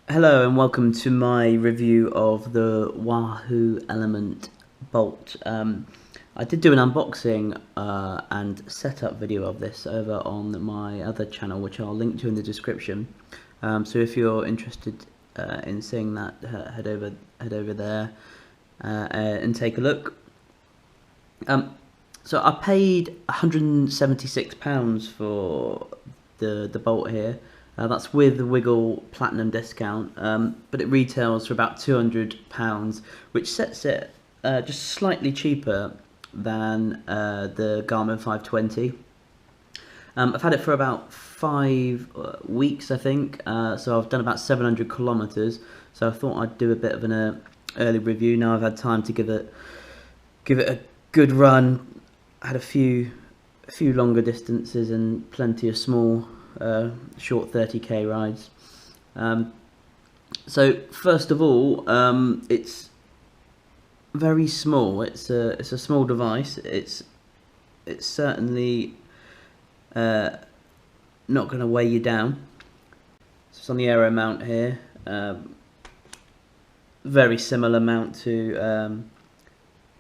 Hello and welcome to my review of the Wahoo Elemnt bolt. I did do an unboxing and setup video of this over on my other channel, which I'll link to in the description. So if you're interested in seeing that, head over there and take a look. So I paid £176 for the bolt here. That's with the Wiggle Platinum discount, but it retails for about £200, which sets it just slightly cheaper than the Garmin 520. I've had it for about 5 weeks, I think, so I've done about 700 kilometers. So I thought I'd do a bit of an early review. Now I've had time to give it a good run. I had a few longer distances and plenty of small short 30k rides. So first of all, it's very small. It's a small device. It's certainly not going to weigh you down. So it's on the aero mount here. Very similar mount to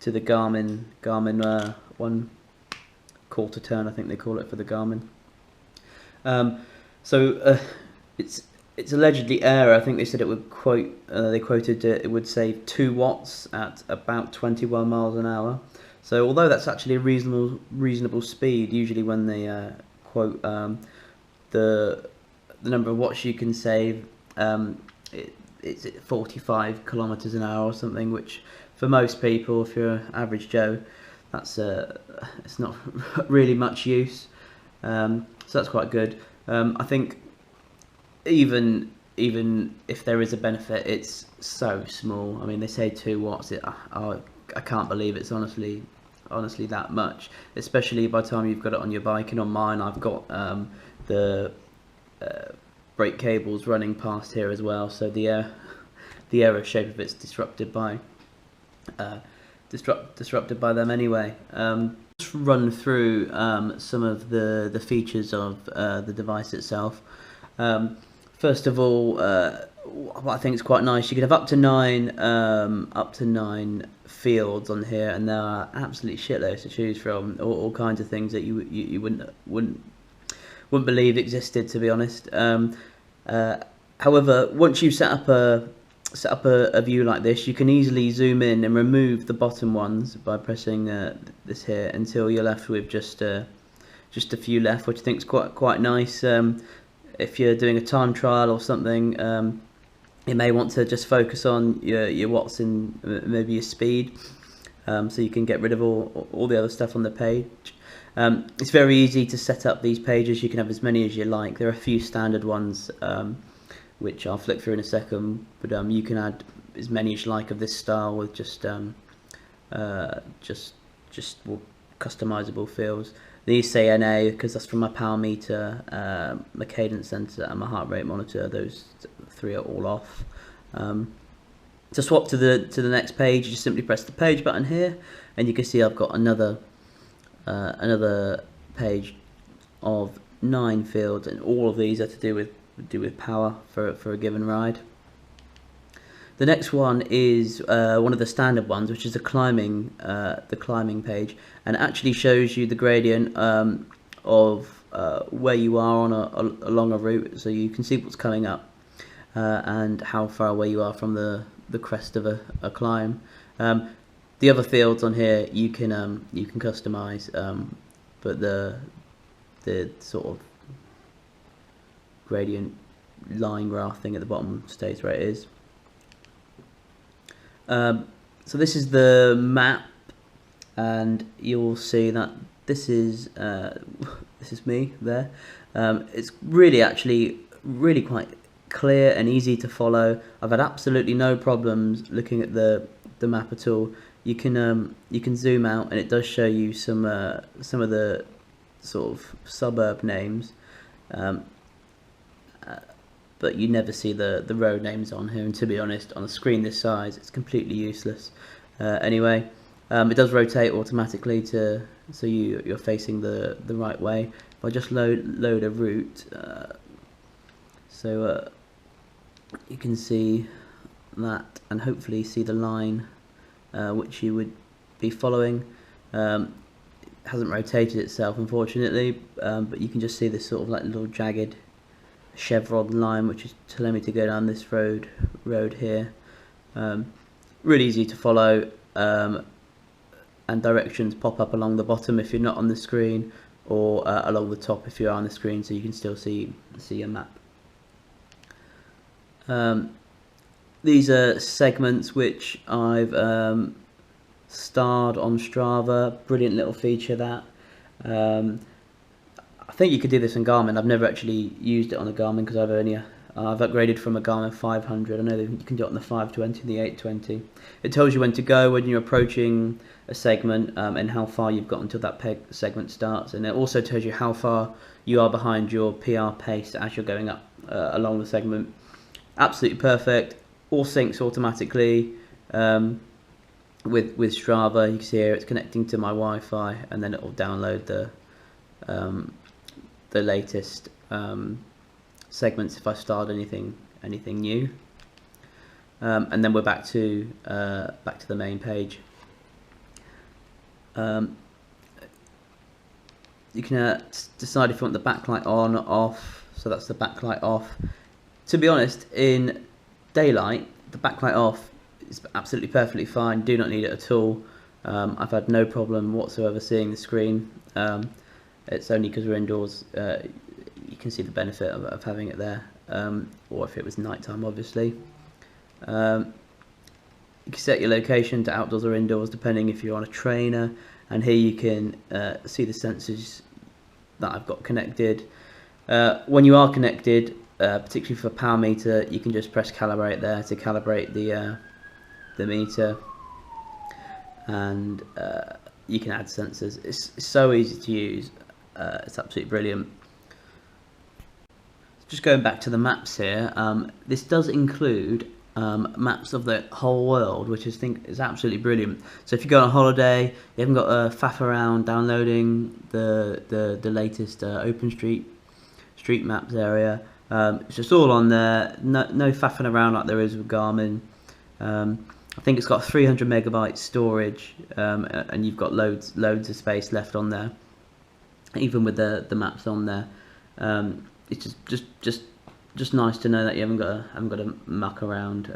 the Garmin 1/4 turn, I think they call it for the Garmin. It's allegedly air. I think they said it would they quoted it would save 2 watts at about 21 miles an hour. So although that's actually a reasonable speed, usually when they quote the number of watts you can save, it's 45 kilometers an hour or something, which for most people, if you're an average Joe, that's it's not really much use. So that's quite good. I think even if there is a benefit, it's so small. I mean, they say 2 watts. I can't believe it's honestly that much. Especially by the time you've got it on your bike. And on mine, I've got the brake cables running past here as well. So the aero shape of it's disrupted by them anyway. Just run through some of the features of the device itself. First of all, what I think is quite nice, you can have up to nine fields on here, and there are absolutely shitloads to choose from. All kinds of things that you wouldn't believe existed, to be honest. However, once you've set up a view like this, you can easily zoom in and remove the bottom ones by pressing this here until you're left with just a few left, which I think is quite nice. If you're doing a time trial or something, you may want to just focus on your watts and maybe your speed, so you can get rid of all the other stuff on the page. It's very easy to set up these pages. You can have as many as you like. There are a few standard ones, which I'll flick through in a second, but you can add as many as you like of this style with just customizable fields. These say NA because that's from my power meter, my cadence sensor, and my heart rate monitor. Those 3 are all off. To swap to the next page, you just simply press the page button here, and you can see I've got another page of 9 fields, and all of these are to do with power for a given ride. The next one is one of the standard ones, which is the climbing page, and it actually shows you the gradient of where you are on along a route, so you can see what's coming up and how far away you are from the crest of a climb. The other fields on here you can customize, but the sort of gradient line graph thing at the bottom stays where it is. So this is the map, and you'll see that this is me there. It's really quite clear and easy to follow. I've had absolutely no problems looking at the map at all. You can zoom out, and it does show you some of the sort of suburb names. But you never see the road names on here, and to be honest, on a screen this size, it's completely useless. Anyway, it does rotate automatically so you're facing the right way. If I just load a route, so you can see that, and hopefully see the line which you would be following. It hasn't rotated itself, unfortunately, but you can just see this sort of like little jagged chevron line which is telling me to go down this road here. Really easy to follow, and directions pop up along the bottom if you're not on the screen, or along the top if you are on the screen, so you can still see your map. These are segments which I've starred on Strava. Brilliant little feature that. I think you could do this in Garmin. I've never actually used it on a Garmin because I've upgraded from a Garmin 500. I know that you can do it on the 520 and the 820. It tells you when to go when you're approaching a segment, and how far you've got until that segment starts, and it also tells you how far you are behind your PR pace as you're going up along the segment. Absolutely perfect. All syncs automatically with Strava. You can see here it's connecting to my Wi-Fi, and then it will download the latest segments if I start anything new, and then we're back to the main page. You can decide if you want the backlight on or off. So that's the backlight off. To be honest, in daylight, the backlight off is absolutely perfectly fine. Do not need it at all. I've had no problem whatsoever seeing the screen. It's only because we're indoors. You can see the benefit of having it there, or if it was nighttime, obviously. You can set your location to outdoors or indoors depending if you're on a trainer, and here you can see the sensors that I've got connected. When you are connected, particularly for power meter, you can just press calibrate there to calibrate the meter, and you can add sensors. It's so easy to use. It's absolutely brilliant. Just going back to the maps here, this does include maps of the whole world, which I think is absolutely brilliant. So if you go on a holiday, you haven't got to faff around downloading the latest street maps area. It's just all on there. No faffing around like there is with Garmin. I think it's got 300 megabytes storage, and you've got loads of space left on there, even with the maps on there. It's just nice to know that you haven't got to muck around.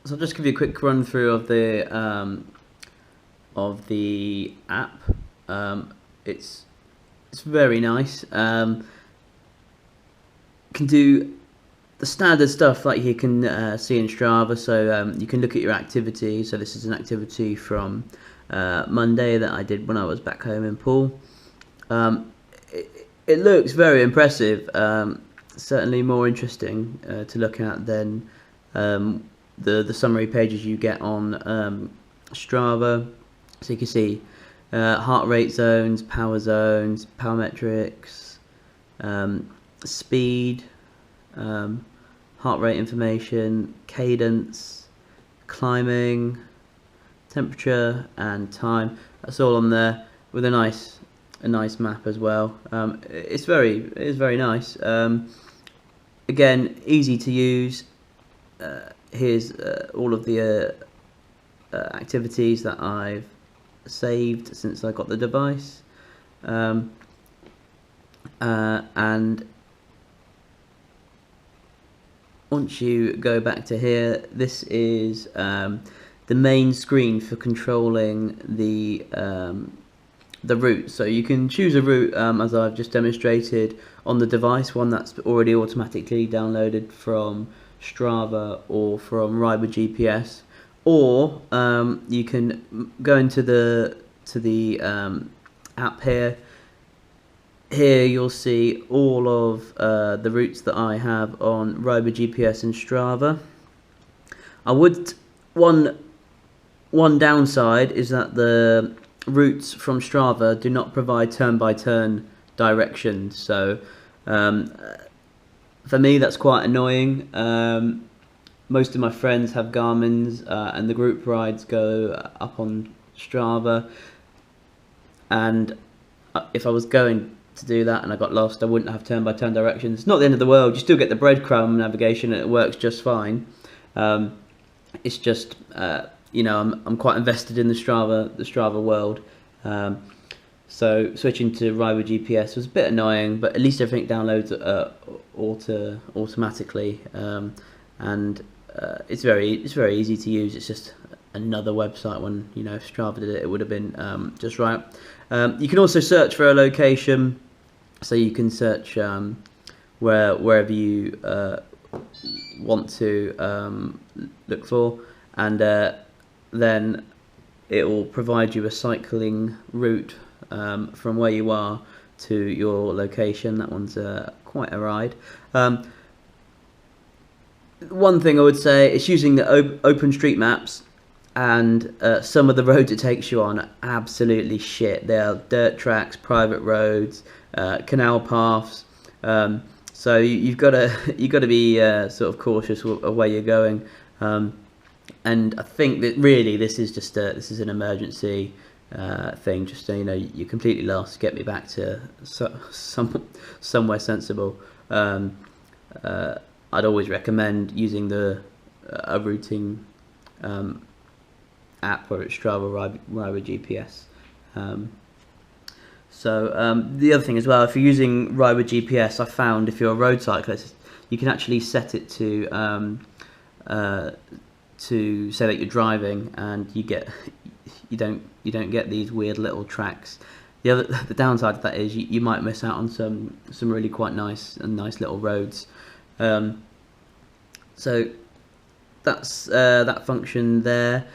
So I'll just give you a quick run through of the app. It's very nice. Can do the standard stuff like you can see in Strava. So you can look at your activity. So this is an activity from Monday that I did when I was back home in Poole. It looks very impressive. Certainly more interesting to look at than the summary pages you get on Strava. So you can see heart rate zones, power metrics, speed, heart rate information, cadence, climbing, temperature, and time. That's all on there with a nice map as well. It is very nice. Again, easy to use. Here's all of the activities that I've saved since I got the device, and once you go back to here, this is the main screen for controlling the route. So you can choose a route, as I've just demonstrated on the device, one that's already automatically downloaded from Strava or from Ride with GPS, or you can go into the app here. Here you'll see all of the routes that I have on Ride with GPS and Strava. One downside is that the routes from Strava do not provide turn-by-turn directions, so for me that's quite annoying. Most of my friends have Garmin's, and the group rides go up on Strava, and if I was going to do that, and I got lost. I wouldn't have turn-by-turn directions. It's not the end of the world. You still get the breadcrumb navigation, and it works just fine. It's just I'm quite invested in the Strava world. So switching to Rival GPS was a bit annoying, but at least everything downloads automatically, and it's very easy to use. It's just another website. When if Strava did it, it would have been just right. You can also search for a location, so you can search wherever you want to look for, and then it will provide you a cycling route from where you are to your location. That one's quite a ride. One thing I would say is using the OpenStreetMaps, and some of the roads it takes you on are absolutely shit. They are dirt tracks, private roads, canal paths. So you've got to be sort of cautious of where you're going. And I think that really this is an emergency thing. Just so you're completely lost, get me back to somewhere sensible. I'd always recommend using a routing app, whether it's Strava or Rival GPS. So the other thing as well, if you're using Rival GPS, I found if you're a road cyclist, you can actually set it to say that you're driving, and you don't get these weird little tracks. The downside of that is you might miss out on some really quite nice little roads. So that's that function there.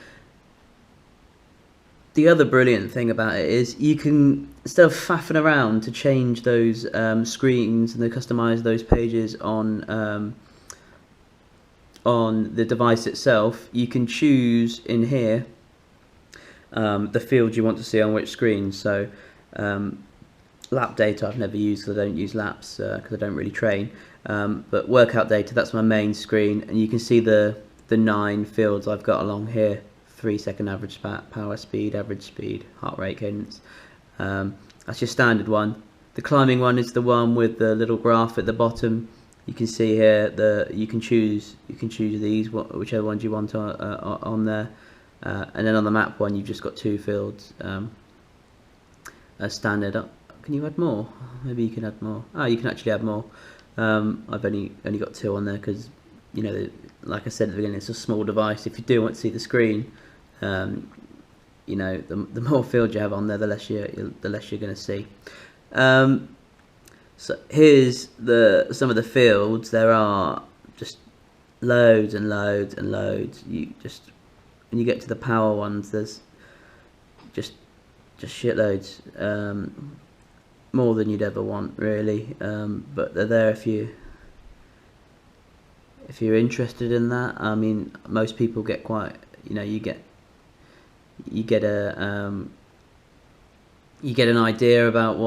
The other brilliant thing about it is you can, instead of faffing around to change those screens and to customize those pages on the device itself, you can choose in here the fields you want to see on which screen. So lap data I've never used because I don't use laps because I don't really train, but workout data, that's my main screen, and you can see the 9 fields I've got along here: 3-second average power speed, average speed, heart rate, cadence. That's your standard one. The climbing one is the one with the little graph at the bottom. You can see here you can choose these, whichever ones you want on there, and then on the map one you've just got 2 fields as standard. Can you add more? Maybe you can add more. You can actually add more. I've only got 2 on there because like I said at the beginning, it's a small device. If you do want to see the screen, the more fields you have on there, the less you're going to see. So here's some of the fields. There are just loads and loads and loads. When you get to the power ones, there's just shitloads, more than you'd ever want, really. But they're there if you're interested in that. I mean, most people get quite, you get an idea about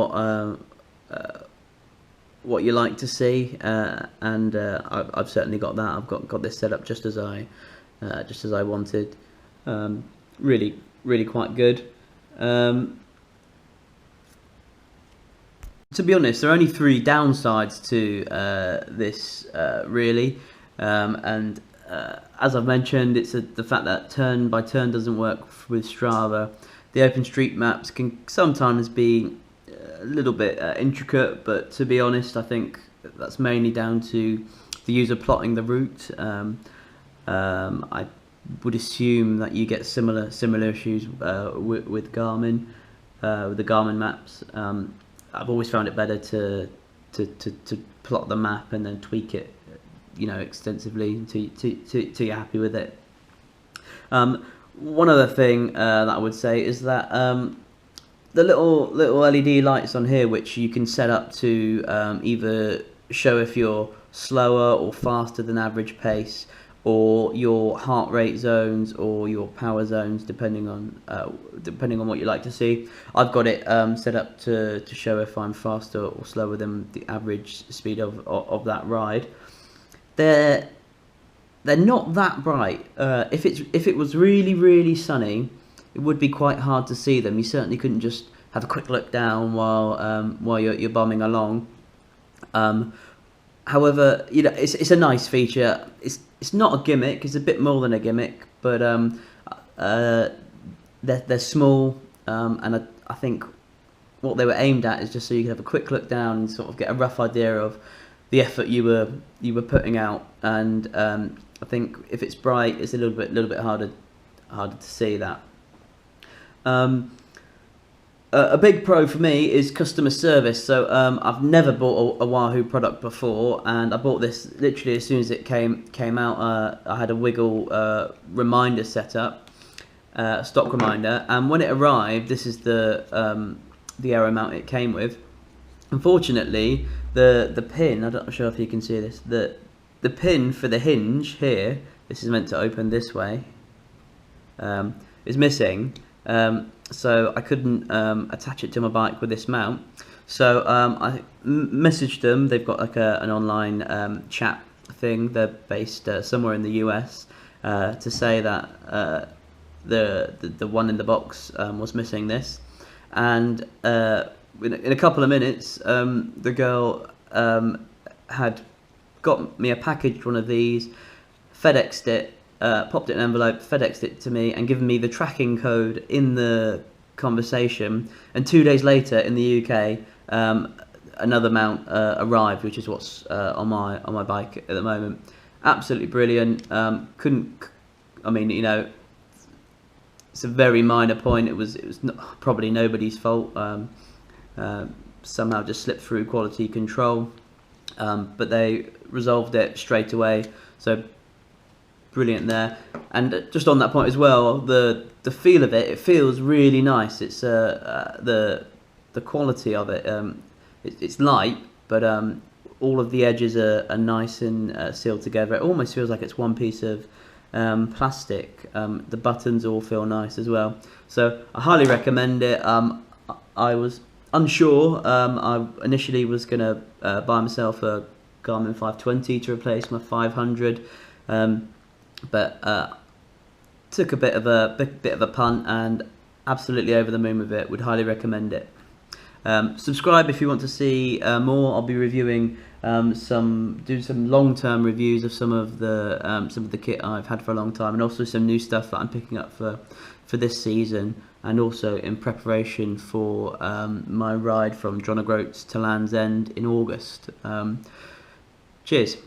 what you like to see, and I've certainly got that. I've got this set up just as I wanted. Really quite good. To be honest, there are only 3 downsides to this, really, and as I've mentioned, it's the fact that turn by turn doesn't work with Strava. The OpenStreetMaps can sometimes be a little bit intricate, but to be honest, I think that's mainly down to the user plotting the route. I would assume that you get similar issues with Garmin, with the Garmin maps. I've always found it better to plot the map and then tweak it, extensively until you're happy with it. One other thing that I would say is that the little LED lights on here, which you can set up to either show if you're slower or faster than average pace, or your heart rate zones or your power zones, depending on what you like to see. I've got it set up to show if I'm faster or slower than the average speed of that ride. They're not that bright. If it was really sunny, it would be quite hard to see them. You certainly couldn't just have a quick look down while you're bombing along. However, you know, it's a nice feature. It's not a gimmick. It's a bit more than a gimmick, but they're small, and I think what they were aimed at is just so you can have a quick look down and sort of get a rough idea of the effort you were putting out. And I think if it's bright, it's a little bit harder to see that. A big pro for me is customer service. So I've never bought a Wahoo product before, and I bought this literally as soon as it came out. I had a Wiggle reminder set up, stock reminder, and when it arrived, this is the arrow mount it came with. Unfortunately, the pin, I'm not sure if you can see this, the pin for the hinge here, this is meant to open this way, is missing. So I couldn't attach it to my bike with this mount. So I messaged them. They've got like an online chat thing. They're based somewhere in the US, to say that the one in the box was missing this. And in a couple of minutes, the girl had got me a packaged one of these, FedExed it, popped it in an envelope, FedExed it to me, and given me the tracking code in the conversation. And 2 days later, in the UK, another mount arrived, which is what's on my bike at the moment. Absolutely brilliant. I mean, you know, it's a very minor point. It was probably nobody's fault. Somehow just slipped through quality control, but they resolved it straight away. So brilliant there. And just on that point as well, the feel of it feels really nice. It's the quality of it. It's light, but all of the edges are nice and sealed together. It almost feels like it's one piece of plastic. The buttons all feel nice as well. So I highly recommend it. I was unsure. I initially was going to buy myself a Garmin 520 to replace my 500, but took a bit of a punt, and absolutely over the moon with it. Would highly recommend it. Subscribe if you want to see more. I'll be reviewing doing some long-term reviews of some of the kit I've had for a long time, and also some new stuff that I'm picking up for this season, and also in preparation for my ride from John O'Groats to Land's End in August. Cheers.